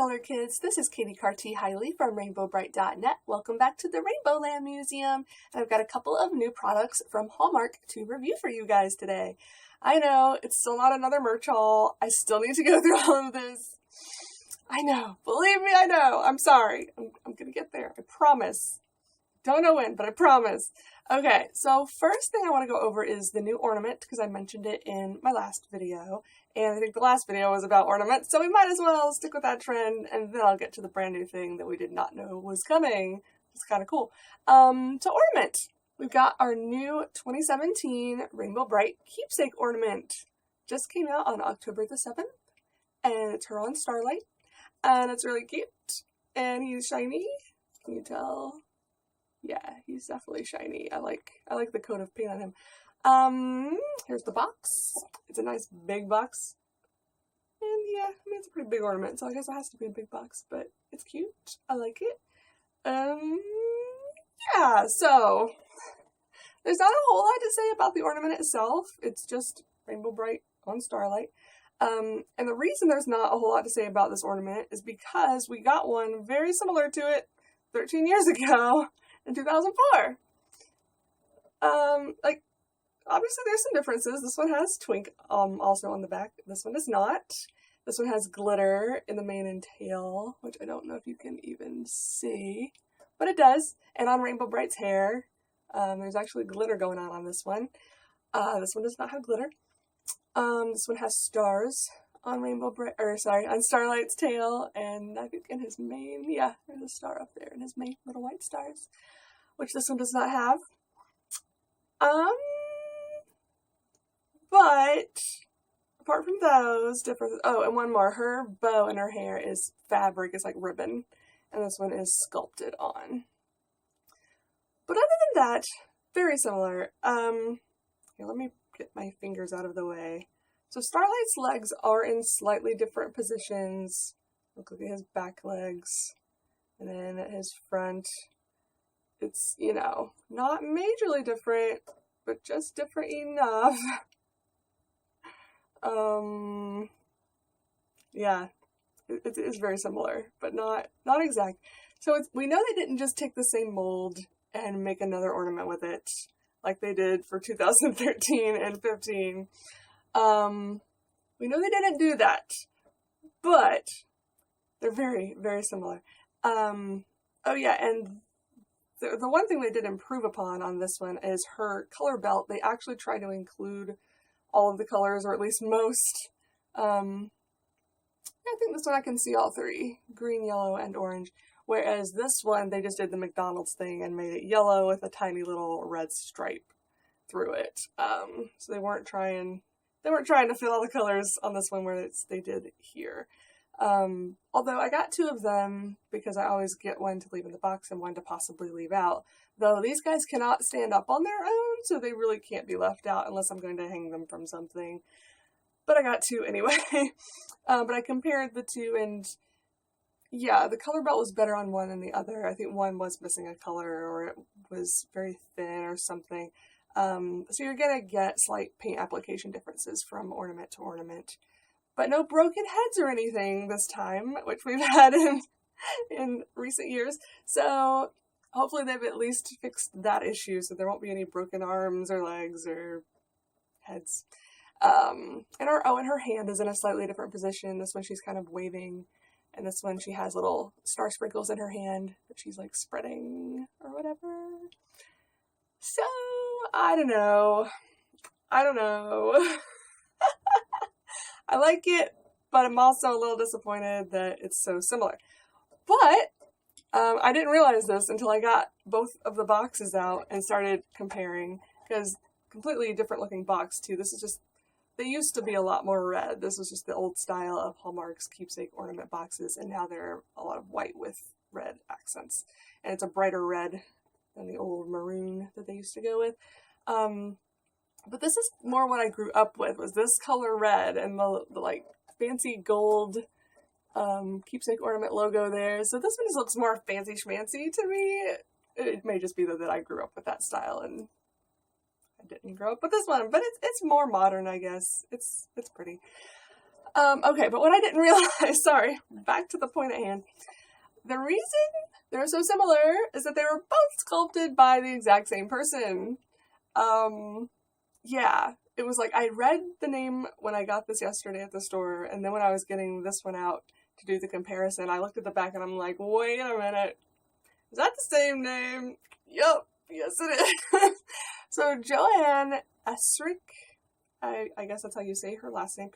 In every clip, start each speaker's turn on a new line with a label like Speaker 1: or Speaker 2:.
Speaker 1: Color Kids, this is Katie Carty Hiley from RainbowBrite.net. Welcome back to the Rainbow Land Museum. And I've got a couple of new products from Hallmark to review for you guys today. I know, it's still not another merch haul. I still need to go through all of this. I know, believe me, I know. I'm sorry. I'm gonna get there, I promise. Don't know when, but I promise. Okay, so first thing I want to go over is the new ornament, because I mentioned it in my last video. And I think the last video was about ornaments, so we might as well stick with that trend, and then I'll get to the brand new thing that we did not know was coming. It's kind of cool. To ornament, we've got our new 2017 Rainbow Brite Keepsake Ornament. Just came out on October the 7th, and it's her on Starlight, and it's really cute, and he's shiny. Can you tell? Yeah, he's definitely shiny. I like the coat of paint on him. Here's the box. It's a nice big box. And yeah, I mean, it's a pretty big ornament, so I guess it has to be a big box, but it's cute. I like it. Yeah, so there's not a whole lot to say about the ornament itself. It's just Rainbow Brite on Starlight. And the reason there's not a whole lot to say about this ornament is because we got one very similar to it 13 years ago. In 2004. Obviously there's some differences. This one has twink also on the back. This one does not. This one has glitter in the mane and tail, which I don't know if you can even see, but it does. And on Rainbow Brite's hair, there's actually glitter going on this one. This one does not have glitter. This one has stars on on Starlight's tail, and I think in his mane, yeah, there's a star up there in his mane, little white stars, which this one does not have. But apart from those differences, oh, and one more, her bow in her hair is fabric, it's like ribbon, and this one is sculpted on. But other than that, very similar. Here, let me get my fingers out of the way. So Starlight's legs are in slightly different positions. Look at his back legs. And then at his front, it's, you know, not majorly different, but just different enough. Yeah, it is very similar, but not exact. So we know they didn't just take the same mold and make another ornament with it, like they did for 2013 and 15. We know they didn't do that, but they're very, very similar. Oh yeah, and the one thing they did improve upon on this one is her color belt. They actually tried to include all of the colors, or at least most. I think this one I can see all three, green, yellow, and orange. Whereas this one, they just did the McDonald's thing and made it yellow with a tiny little red stripe through it. So they weren't trying to fill all the colors on this one where they did here. Although I got two of them because I always get one to leave in the box and one to possibly leave out. Though these guys cannot stand up on their own, so they really can't be left out unless I'm going to hang them from something. But I got two anyway. But I compared the two, and yeah, the color belt was better on one than the other. I think one was missing a color, or it was very thin or something. So you're going to get slight paint application differences from ornament to ornament. But no broken heads or anything this time, which we've had in recent years. So hopefully they've at least fixed that issue so there won't be any broken arms or legs or heads. And her hand is in a slightly different position. This one she's kind of waving, and this one she has little star sprinkles in her hand that she's like spreading or whatever. So, I don't know. I like it, but I'm also a little disappointed that it's so similar. But I didn't realize this until I got both of the boxes out and started comparing, because completely different looking box too. This is just, they used to be a lot more red. This was just the old style of Hallmark's Keepsake Ornament boxes, and now they're a lot of white with red accents. And it's a brighter red than the old maroon that they used to go with. But this is more what I grew up with, was this color red and the like fancy gold Keepsake Ornament logo there. So this one just looks more fancy schmancy to me. It may just be that I grew up with that style and I didn't grow up with this one, but it's more modern, I guess. It's pretty. Okay, but what I didn't realize, sorry, back to the point at hand. The reason they're so similar is that they were both sculpted by the exact same person. Yeah, it was like, I read the name when I got this yesterday at the store, and then when I was getting this one out to do the comparison, I looked at the back and I'm like, wait a minute, is that the same name? Yup, yes it is. So Joanne Esrick, I guess that's how you say her last name.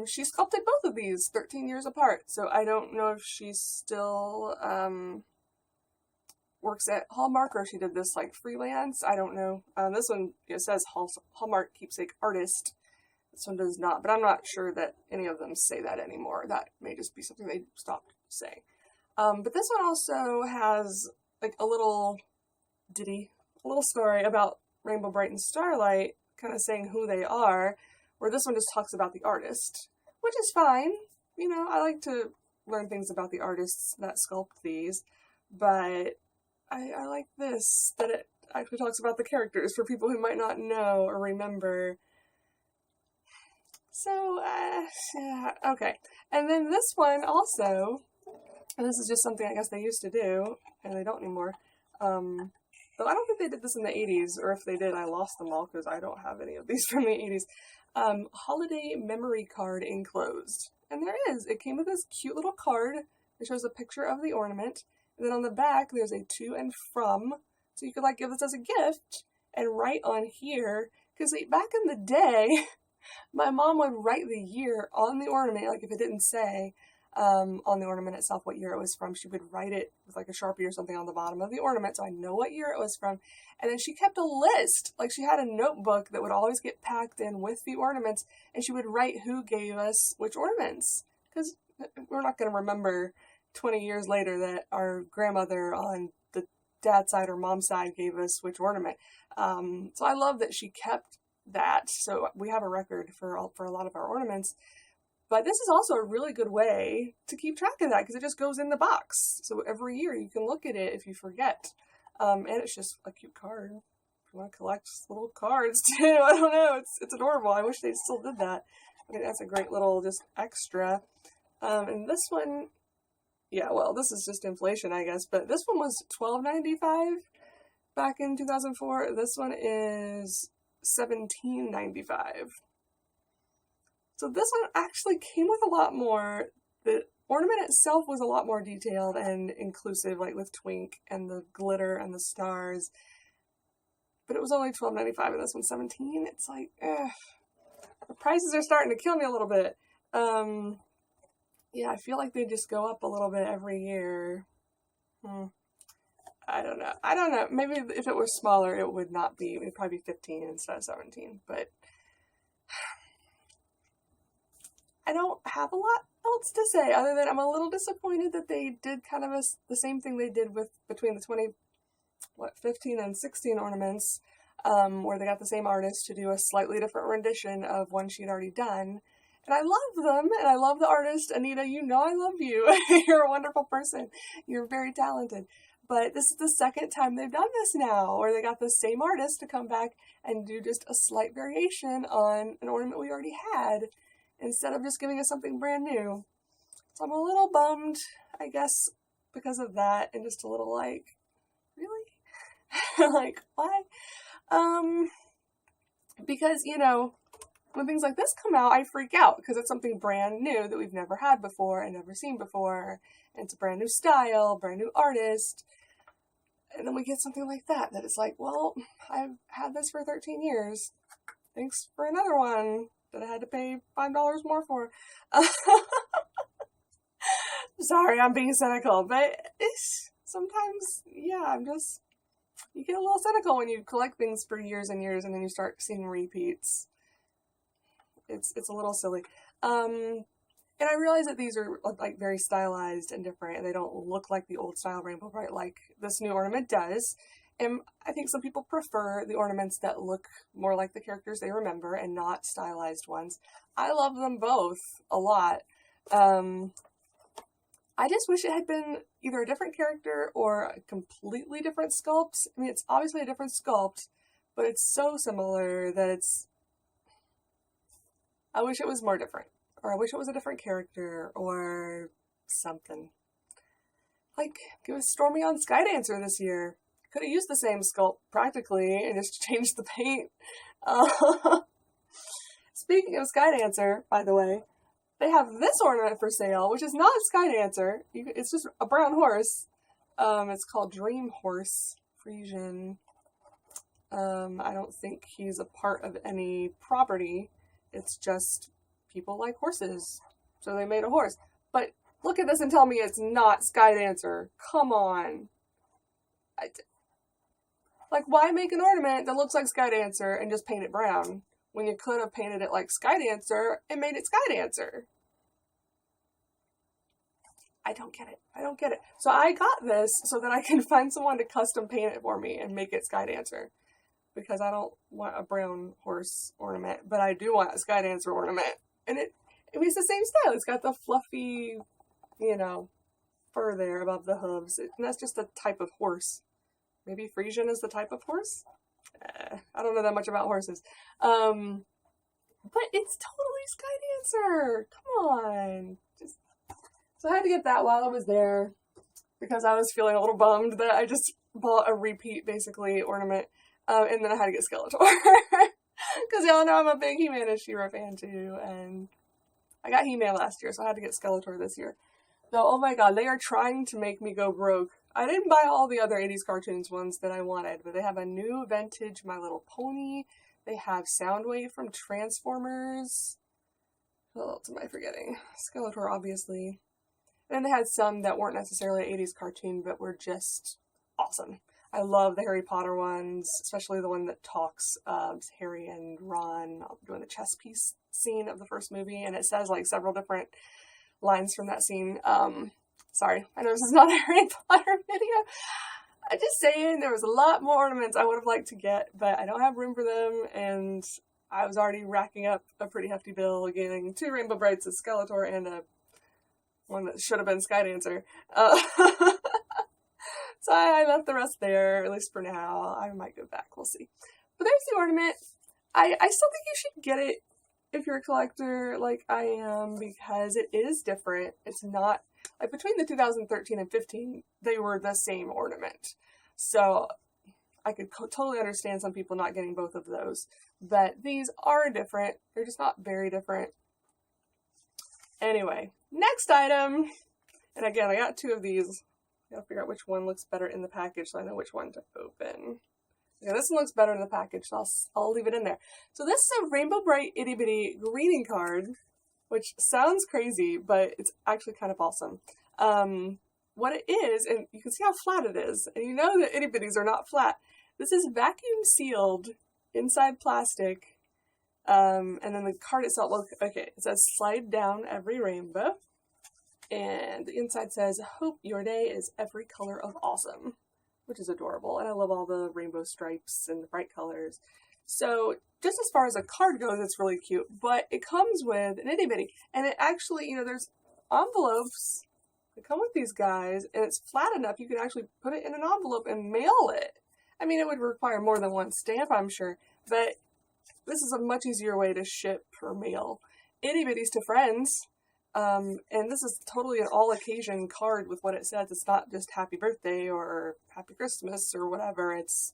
Speaker 1: She sculpted both of these 13 years apart, so I don't know if she still works at Hallmark or if she did this like freelance. I don't know. This one, it says Hallmark Keepsake Artist. This one does not, but I'm not sure that any of them say that anymore. That may just be something they stopped saying. But this one also has like a little ditty, a little story about Rainbow Brite and Starlight, kind of saying who they are, where this one just talks about the artist, which is fine. You know, I like to learn things about the artists that sculpt these, but I like this, that it actually talks about the characters for people who might not know or remember. So, yeah, okay. And then this one also, and this is just something I guess they used to do, and they don't anymore. Though I don't think they did this in the 80s, or if they did, I lost them all because I don't have any of these from the 80s. Holiday memory card enclosed. And there is. It came with this cute little card that shows a picture of the ornament. And then on the back, there's a to and from. So you could like give this as a gift and write on here. Because like, back in the day, my mom would write the year on the ornament. Like if it didn't say on the ornament itself what year it was from, she would write it with like a Sharpie or something on the bottom of the ornament so I know what year it was from. And then she kept a list. Like she had a notebook that would always get packed in with the ornaments, and she would write who gave us which ornaments. Because we're not going to remember 20 years later that our grandmother on the dad's side or mom's side gave us which ornament. So I love that she kept that. So we have a record for a lot of our ornaments. But this is also a really good way to keep track of that because it just goes in the box. So every year you can look at it if you forget. And it's just a cute card. If you want to collect little cards too, I don't know. It's adorable. I wish they still did that. I think that's a great little just extra. And this one, yeah, well, this is just inflation, I guess. But this one was $12.95 back in 2004. This one is $17.95. So this one actually came with a lot more. The ornament itself was a lot more detailed and inclusive, like with twink and the glitter and the stars. But it was only $12.95 and this one's $17. It's like, the prices are starting to kill me a little bit. Yeah, I feel like they just go up a little bit every year. I don't know. Maybe if it was smaller, it would not be. It would probably be 15 instead of 17. But I don't have a lot else to say other than I'm a little disappointed that they did kind of the same thing they did with between the 15 and 16 ornaments, where they got the same artist to do a slightly different rendition of one she'd already done. And I love them, and I love the artist. Anita, you know I love you. You're a wonderful person. You're very talented. But this is the second time they've done this now, where they got the same artist to come back and do just a slight variation on an ornament we already had, instead of just giving us something brand new. So I'm a little bummed, I guess, because of that, and just a little like, really? Like, why? Because, you know, when things like this come out, I freak out, because it's something brand new that we've never had before and never seen before, and it's a brand new style, brand new artist, and then we get something like that it's like, well, I've had this for 13 years. Thanks for another one that I had to pay $5 more for. Sorry, I'm being cynical, but it's sometimes, yeah, you get a little cynical when you collect things for years and years and then you start seeing repeats. It's a little silly. And I realize that these are like very stylized and different, and they don't look like the old style Rainbow Brite like this new ornament does. And I think some people prefer the ornaments that look more like the characters they remember and not stylized ones. I love them both a lot. I just wish it had been either a different character or a completely different sculpt. I mean, it's obviously a different sculpt, but it's so similar that I wish it was more different. Or I wish it was a different character, or something. Like, give us Stormy on Skydancer this year. Could have used the same sculpt, practically, and just changed the paint. Speaking of Skydancer, by the way, they have this ornament for sale, which is not a Skydancer. It's just a brown horse. It's called Dream Horse Frisian. I don't think he's a part of any property. It's just people like horses, so they made a horse. But look at this and tell me it's not Skydancer. Come on. Like, why make an ornament that looks like Skydancer and just paint it brown when you could have painted it like Skydancer and made it Skydancer? I don't get it. I don't get it. So I got this so that I can find someone to custom paint it for me and make it Skydancer. Because I don't want a brown horse ornament, but I do want a Skydancer ornament. And it's the same style. It's got the fluffy, you know, fur there above the hooves. And that's just a type of horse. Maybe Frisian is the type of horse? I don't know that much about horses. But it's totally Skydancer. Come on. So I had to get that while I was there because I was feeling a little bummed that I just bought a repeat, basically, ornament. And then I had to get Skeletor. Because y'all know I'm a big He-Man and She-Ra fan too. And I got He-Man last year, so I had to get Skeletor this year. Though, oh my god, they are trying to make me go broke. I didn't buy all the other 80s cartoons ones that I wanted, but they have a new vintage My Little Pony. They have Soundwave from Transformers. What else am I forgetting? Skeletor, obviously. And then they had some that weren't necessarily an 80s cartoon, but were just awesome. I love the Harry Potter ones, especially the one that talks Harry and Ron doing the chess piece scene of the first movie, and it says like several different lines from that scene. Sorry, I know this is not a Harry Potter video. I'm just saying there was a lot more ornaments I would have liked to get, but I don't have room for them, and I was already racking up a pretty hefty bill getting 2 Rainbow Brites, a Skeletor, and one that should have been Skydancer. So I left the rest there, at least for now. I might go back, we'll see. But there's the ornament. I still think you should get it if you're a collector like I am, because it is different. It's not, like between the 2013 and 15, they were the same ornament. So I could totally understand some people not getting both of those. But these are different. They're just not very different. Anyway, next item. And again, I got 2 of these. I gotta figure out which one looks better in the package so I know which one to open. Yeah, this one looks better in the package, so I'll leave it in there. So this is a Rainbow Brite Itty Bitty greeting card, which sounds crazy, but it's actually kind of awesome. What it is, and you can see how flat it is, and you know that Itty Bitties are not flat. This is vacuum sealed inside plastic, and then the card itself, look, okay, it says slide down every rainbow. And the inside says, hope your day is every color of awesome, which is adorable. And I love all the rainbow stripes and the bright colors. So just as far as a card goes, it's really cute. But it comes with an itty bitty. And it actually, you know, there's envelopes that come with these guys. And it's flat enough you can actually put it in an envelope and mail it. I mean, it would require more than one stamp, I'm sure. But this is a much easier way to ship or mail itty bitties to friends. And this is totally an all-occasion card with what it says. It's not just happy birthday or happy Christmas or whatever. It's,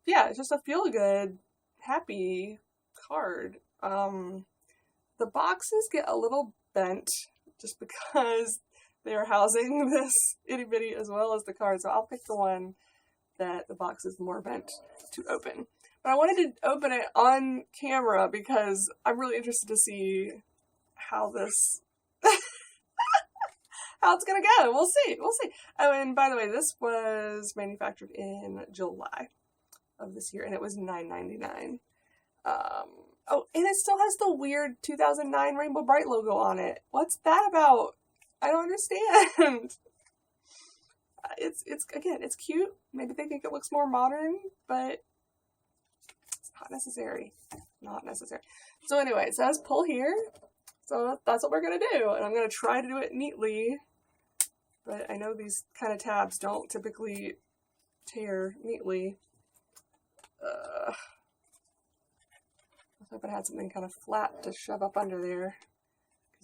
Speaker 1: yeah, it's just a feel-good, happy card. The boxes get a little bent just because they are housing this itty bitty as well as the card. So I'll pick the one that the box is more bent to open. But I wanted to open it on camera because I'm really interested to see how this... how it's gonna go. We'll see. We'll see. Oh, and by the way, this was manufactured in July of this year, and it was $9.99. Oh, and it still has the weird 2009 Rainbow Brite logo on it. What's that about? I don't understand. It's again, it's cute. Maybe they think it looks more modern, but it's not necessary. Not necessary. So anyway, it says pull here. So that's what we're going to do, and I'm going to try to do it neatly, but I know these kind of tabs don't typically tear neatly. I was hoping I had something kind of flat to shove up under there.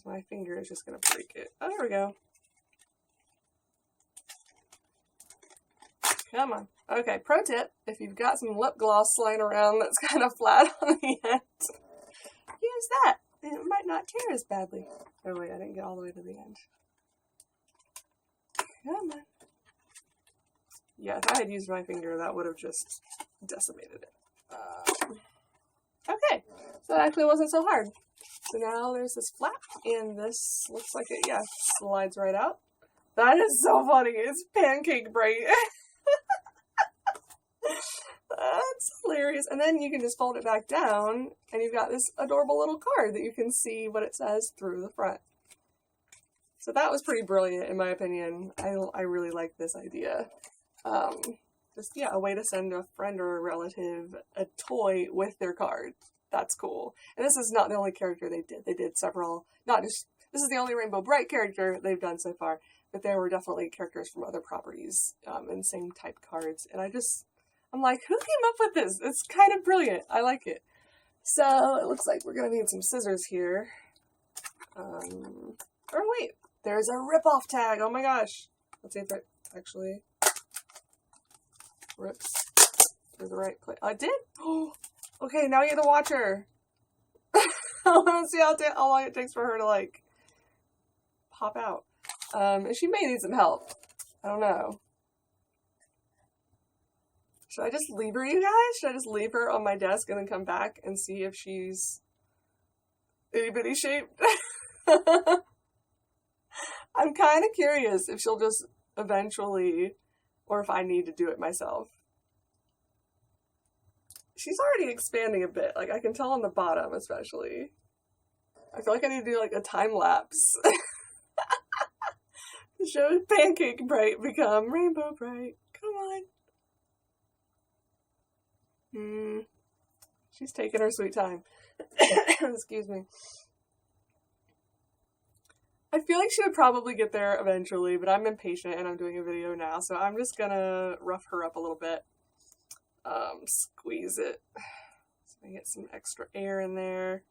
Speaker 1: because my finger is just going to break it. Oh, there we go. Come on. Okay, pro tip, if you've got some lip gloss lying around that's kind of flat on the end, use that. And it might not tear as badly. Oh wait, I didn't get all the way to the end. Come on. Yeah, if I had used my finger, that would have just decimated it. Okay, so that actually wasn't so hard. So now there's this flap, and this looks like it, yeah, slides right out. That is so funny. It's pancake Brite. That's hilarious. And then you can just fold it back down, and you've got this adorable little card that you can see what it says through the front. So that was pretty brilliant, in my opinion. I really like this idea. Just, yeah, a way to send a friend or a relative a toy with their card. That's cool. And this is not the only character they did. They did several, not just, this is the only Rainbow Brite character they've done so far, but there were definitely characters from other properties in same type cards. And I'm like, who came up with this? It's kind of brilliant. I like it. So it looks like we're going to need some scissors here. Or wait, there's a rip-off tag. Oh my gosh. Let's see if it actually rips through the right place. I did? Oh, okay, now you get to watch her. I want to see how long it takes for her to, like, pop out. And she may need some help. I don't know. Should I just leave her, you guys? Should I just leave her on my desk and then come back and see if she's itty-bitty shaped? I'm kind of curious if she'll just eventually, or if I need to do it myself. She's already expanding a bit. Like, I can tell on the bottom, especially. I feel like I need to do, like, a time lapse. To show Pancake Brite become Rainbow Brite. Come on. She's taking her sweet time. Excuse me. I feel like she would probably get there eventually, but I'm impatient and I'm doing a video now, so I'm just gonna rough her up a little bit. Squeeze it so I get some extra air in there.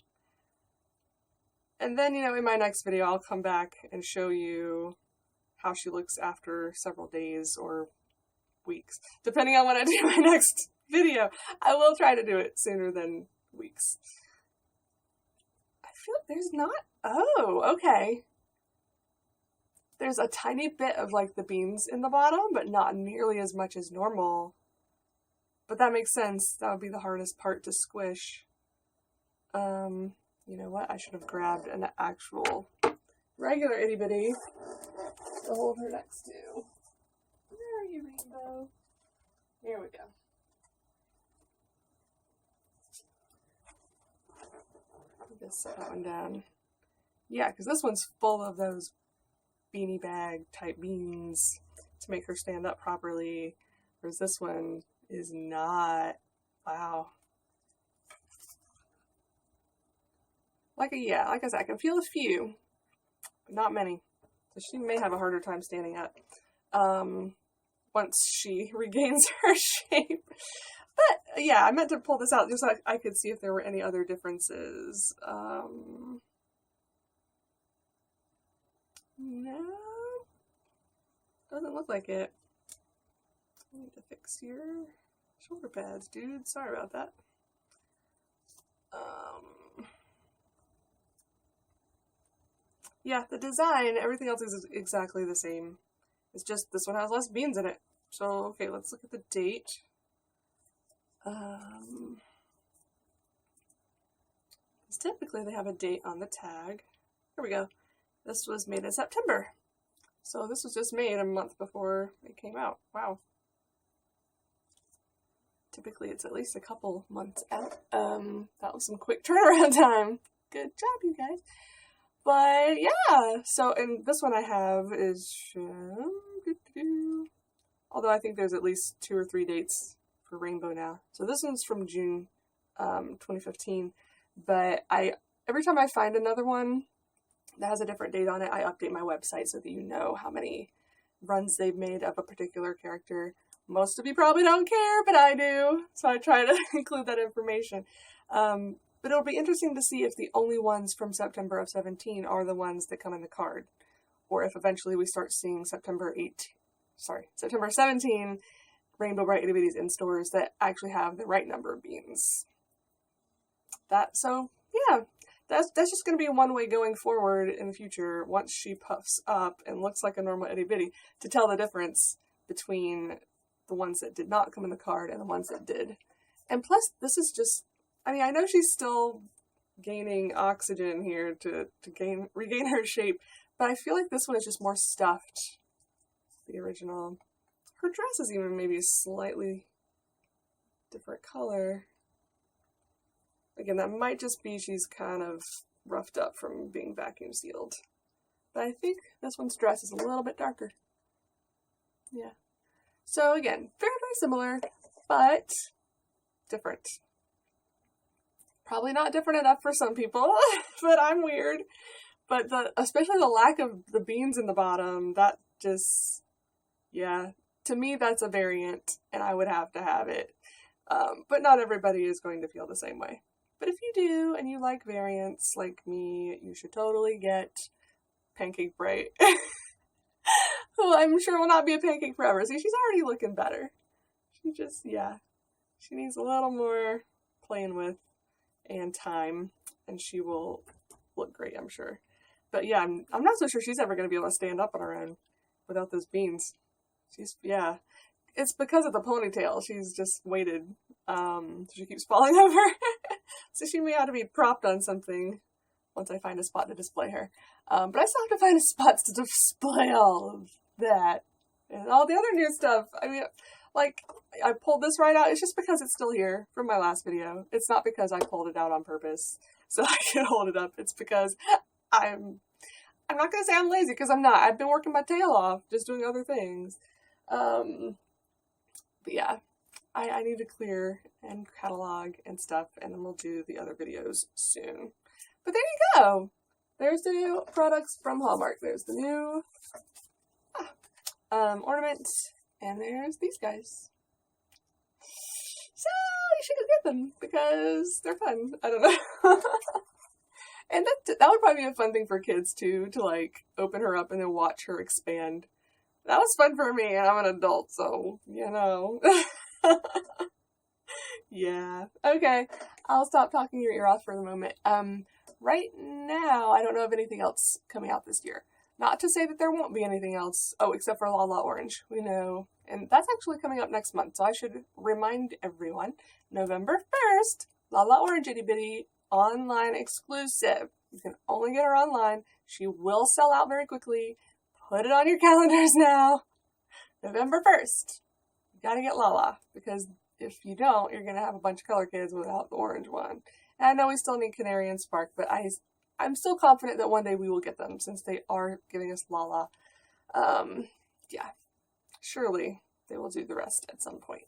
Speaker 1: And then, you know, in my next video, I'll come back and show you how she looks after several days or weeks, depending on when I do my next video. I will try to do it sooner than weeks. I feel like there's not, oh, okay. There's a tiny bit of, like, the beans in the bottom, but not nearly as much as normal. But that makes sense. That would be the hardest part to squish. You know what? I should have grabbed an actual regular itty bitty to hold her next to. Where are you, Rainbow? Here we go. Just set that one down. Yeah, because this one's full of those beanie bag type beans to make her stand up properly, whereas this one is not. Wow. Like I said, I can feel a few, but not many. So she may have a harder time standing up once she regains her shape. But yeah, I meant to pull this out just so I could see if there were any other differences. No, doesn't look like it. I need to fix your shoulder pads, dude. Sorry about that. Yeah, the design, everything else is exactly the same. It's just this one has less beans in it. So, okay, let's look at the date. Typically they have a date on the tag. Here we go. This was made in September. So this was just made a month before it came out. Wow. Typically it's at least a couple months out. That was some quick turnaround time. Good job, you guys. But yeah, so, and this one I have is, although I think there's at least 2 or 3 dates for Rainbow now. So this one's from June 2015. But every time I find another one that has a different date on it, I update my website so that you know how many runs they've made of a particular character. Most of you probably don't care, but I do. So I try to include that information. But it'll be interesting to see if the only ones from September of 17 are the ones that come in the card, or if eventually we start seeing September 17 Rainbow Brite Itty Bitties in stores that actually have the right number of beans. That's just going to be one way going forward in the future, once she puffs up and looks like a normal itty bitty, to tell the difference between the ones that did not come in the card and the ones that did. And plus, this is just, I mean, I know she's still gaining oxygen here to regain her shape, but I feel like this one is just more stuffed. The original. Her dress is even maybe a slightly different color. Again, that might just be she's kind of roughed up from being vacuum sealed. But I think this one's dress is a little bit darker. Yeah. So again, very, very similar, but different. Probably not different enough for some people, but I'm weird. But especially the lack of the beans in the bottom, that just, yeah, to me that's a variant, and I would have to have it. But not everybody is going to feel the same way. But if you do, and you like variants like me, you should totally get Pancake Brite. Who I'm sure will not be a pancake forever. See, she's already looking better. She just, yeah, she needs a little more playing with and time, and she will look great, I'm sure. But yeah, I'm not so sure she's ever going to be able to stand up on her own without those beans. She's, yeah. It's because of the ponytail. She's just weighted. She keeps falling over. So she may have to be propped on something once I find a spot to display her. But I still have to find spots to display all of that. And all the other new stuff. I mean, like, I pulled this right out. It's just because it's still here from my last video. It's not because I pulled it out on purpose so I can hold it up. It's because I'm not going to say I'm lazy, because I'm not. I've been working my tail off, just doing other things. But yeah, I need to clear and catalog and stuff, and then we'll do the other videos soon. But there you go. There's the new products from Hallmark. There's the new ornament, and there's these guys. So you should go get them because they're fun. I don't know. And that would probably be a fun thing for kids too, to like open her up and then watch her expand. That was fun for me, and I'm an adult, so, you know. Yeah. Okay, I'll stop talking your ear off for the moment. Right now, I don't know of anything else coming out this year. Not to say that there won't be anything else, except for La La Orange, we know. And that's actually coming up next month, so I should remind everyone, November 1st, La La Orange Itty Bitty online exclusive. You can only get her online. She will sell out very quickly. Put it on your calendars now. November 1st. You gotta get Lala, because if you don't, you're gonna have a bunch of color kids without the orange one. And I know we still need Canary and Spark, but I'm still confident that one day we will get them, since they are giving us Lala. Yeah, surely they will do the rest at some point.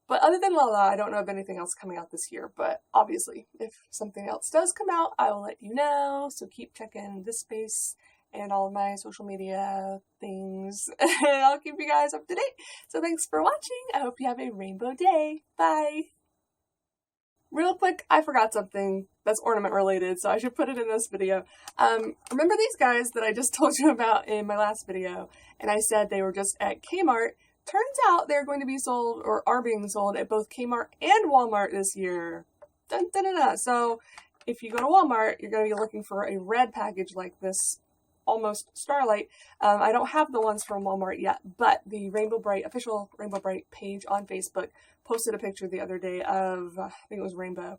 Speaker 1: But other than Lala, I don't know of anything else coming out this year, but obviously, if something else does come out, I will let you know, so keep checking this space and all of my social media things, and I'll keep you guys up to date. So thanks for watching. I hope you have a rainbow day. Bye! Real quick, I forgot something that's ornament related, so I should put it in this video. Remember these guys that I just told you about in my last video, and I said they were just at Kmart? Turns out they're going to be sold, or are being sold, at both Kmart and Walmart this year. Dun, dun, dun, dun. So if you go to Walmart, you're going to be looking for a red package like this, almost Starlight. I don't have the ones from Walmart yet, but the Rainbow Brite, official Rainbow Brite page on Facebook posted a picture the other day of, I think it was Rainbow,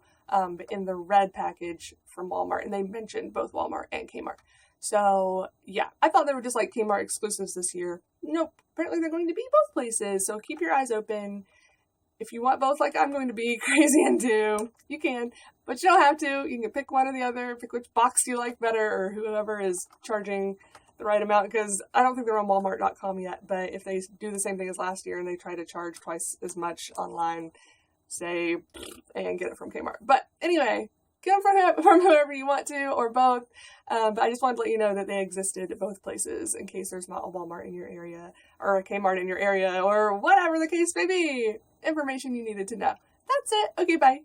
Speaker 1: in the red package from Walmart, and they mentioned both Walmart and Kmart. So yeah, I thought they were just like Kmart exclusives this year. Nope, apparently they're going to be both places, so keep your eyes open. If you want both, like I'm going to be crazy and do, you can, but you don't have to. You can pick one or the other, pick which box you like better, or whoever is charging the right amount, because I don't think they're on Walmart.com yet, but if they do the same thing as last year and they try to charge twice as much online, say, and get it from Kmart. But anyway, get them from whoever you want to, or both, but I just wanted to let you know that they existed at both places in case there's not a Walmart in your area, or a Kmart in your area, or whatever the case may be. Information you needed to know. That's it. Okay, bye.